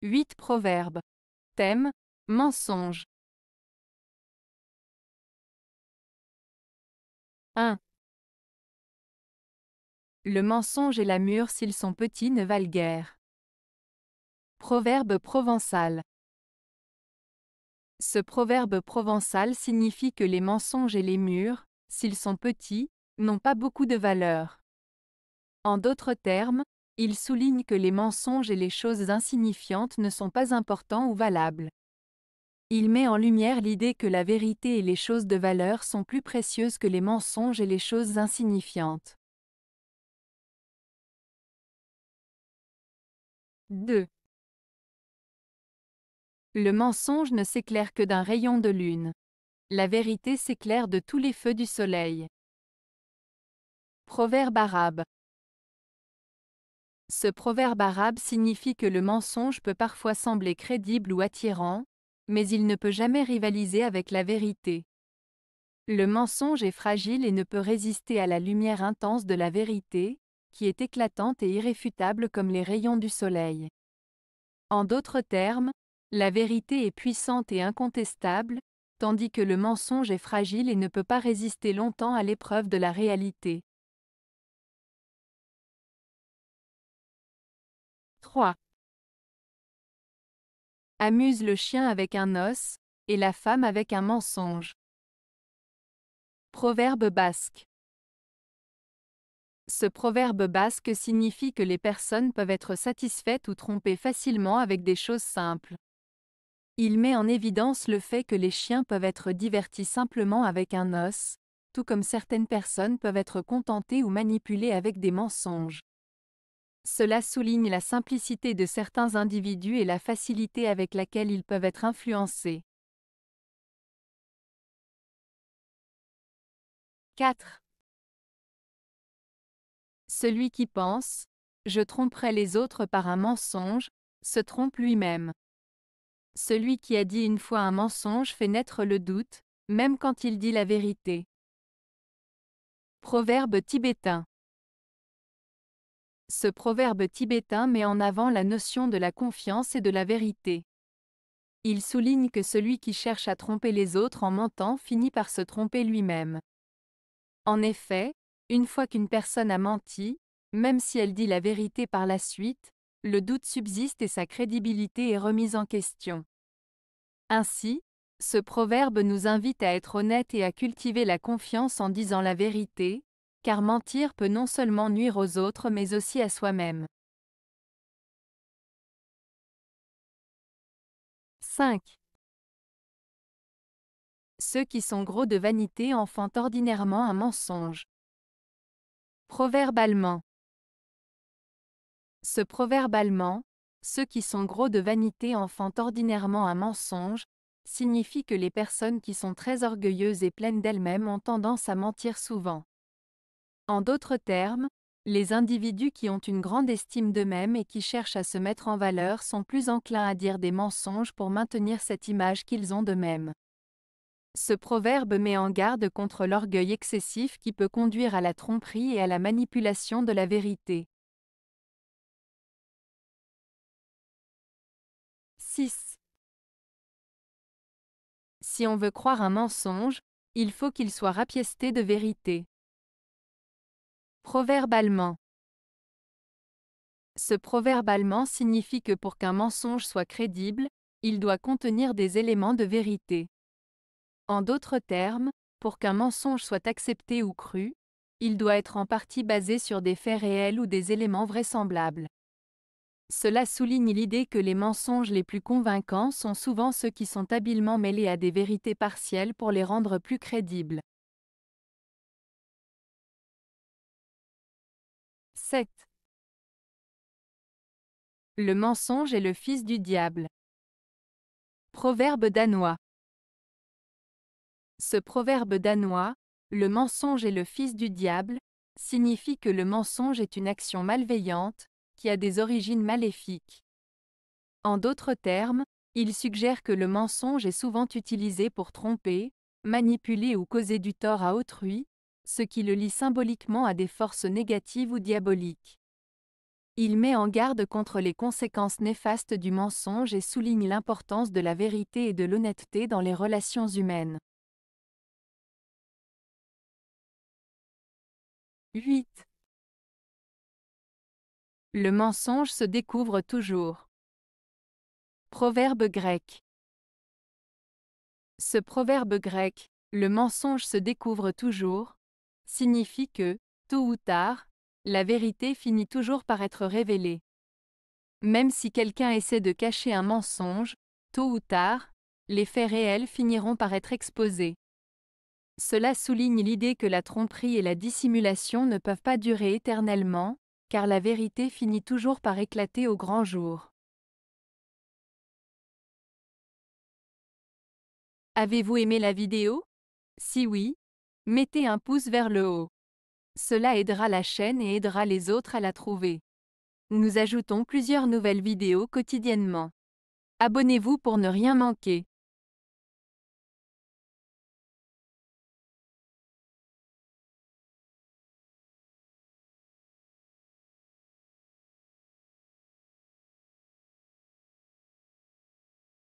8 proverbes. Thème, mensonge. 1. Le mensonge et la mûre s'ils sont petits ne valent guère. Proverbe provençal. Ce proverbe provençal signifie que les mensonges et les mûres, s'ils sont petits, n'ont pas beaucoup de valeur. En d'autres termes, il souligne que les mensonges et les choses insignifiantes ne sont pas importants ou valables. Il met en lumière l'idée que la vérité et les choses de valeur sont plus précieuses que les mensonges et les choses insignifiantes. 2. Le mensonge ne s'éclaire que d'un rayon de lune. La vérité s'éclaire de tous les feux du soleil. Proverbe arabe. Ce proverbe arabe signifie que le mensonge peut parfois sembler crédible ou attirant, mais il ne peut jamais rivaliser avec la vérité. Le mensonge est fragile et ne peut résister à la lumière intense de la vérité, qui est éclatante et irréfutable comme les rayons du soleil. En d'autres termes, la vérité est puissante et incontestable, tandis que le mensonge est fragile et ne peut pas résister longtemps à l'épreuve de la réalité. 3. Amuse le chien avec un os, et la femme avec un mensonge. Proverbe basque. Ce proverbe basque signifie que les personnes peuvent être satisfaites ou trompées facilement avec des choses simples. Il met en évidence le fait que les chiens peuvent être divertis simplement avec un os, tout comme certaines personnes peuvent être contentées ou manipulées avec des mensonges. Cela souligne la simplicité de certains individus et la facilité avec laquelle ils peuvent être influencés. 4. Celui qui pense « Je tromperai les autres par un mensonge » se trompe lui-même. Celui qui a dit une fois un mensonge fait naître le doute, même quand il dit la vérité. Proverbe tibétain. Ce proverbe tibétain met en avant la notion de la confiance et de la vérité. Il souligne que celui qui cherche à tromper les autres en mentant finit par se tromper lui-même. En effet, une fois qu'une personne a menti, même si elle dit la vérité par la suite, le doute subsiste et sa crédibilité est remise en question. Ainsi, ce proverbe nous invite à être honnêtes et à cultiver la confiance en disant la vérité, car mentir peut non seulement nuire aux autres mais aussi à soi-même. 5. Ceux qui sont gros de vanité enfantent ordinairement un mensonge. Proverbe allemand. Ce proverbe allemand, ceux qui sont gros de vanité enfantent ordinairement un mensonge, signifie que les personnes qui sont très orgueilleuses et pleines d'elles-mêmes ont tendance à mentir souvent. En d'autres termes, les individus qui ont une grande estime d'eux-mêmes et qui cherchent à se mettre en valeur sont plus enclins à dire des mensonges pour maintenir cette image qu'ils ont d'eux-mêmes. Ce proverbe met en garde contre l'orgueil excessif qui peut conduire à la tromperie et à la manipulation de la vérité. 6. Si on veut croire un mensonge, il faut qu'il soit rapiesté de vérité. Proverbe allemand. Ce proverbe allemand signifie que pour qu'un mensonge soit crédible, il doit contenir des éléments de vérité. En d'autres termes, pour qu'un mensonge soit accepté ou cru, il doit être en partie basé sur des faits réels ou des éléments vraisemblables. Cela souligne l'idée que les mensonges les plus convaincants sont souvent ceux qui sont habilement mêlés à des vérités partielles pour les rendre plus crédibles. 7. Le mensonge est le fils du diable. Proverbe danois. Ce proverbe danois, le mensonge est le fils du diable, signifie que le mensonge est une action malveillante, qui a des origines maléfiques. En d'autres termes, il suggère que le mensonge est souvent utilisé pour tromper, manipuler ou causer du tort à autrui, ce qui le lie symboliquement à des forces négatives ou diaboliques. Il met en garde contre les conséquences néfastes du mensonge et souligne l'importance de la vérité et de l'honnêteté dans les relations humaines. 8. Le mensonge se découvre toujours. Proverbe grec. Ce proverbe grec, le mensonge se découvre toujours, signifie que, tôt ou tard, la vérité finit toujours par être révélée. Même si quelqu'un essaie de cacher un mensonge, tôt ou tard, les faits réels finiront par être exposés. Cela souligne l'idée que la tromperie et la dissimulation ne peuvent pas durer éternellement, car la vérité finit toujours par éclater au grand jour. Avez-vous aimé la vidéo? Si oui, mettez un pouce vers le haut. Cela aidera la chaîne et aidera les autres à la trouver. Nous ajoutons plusieurs nouvelles vidéos quotidiennement. Abonnez-vous pour ne rien manquer.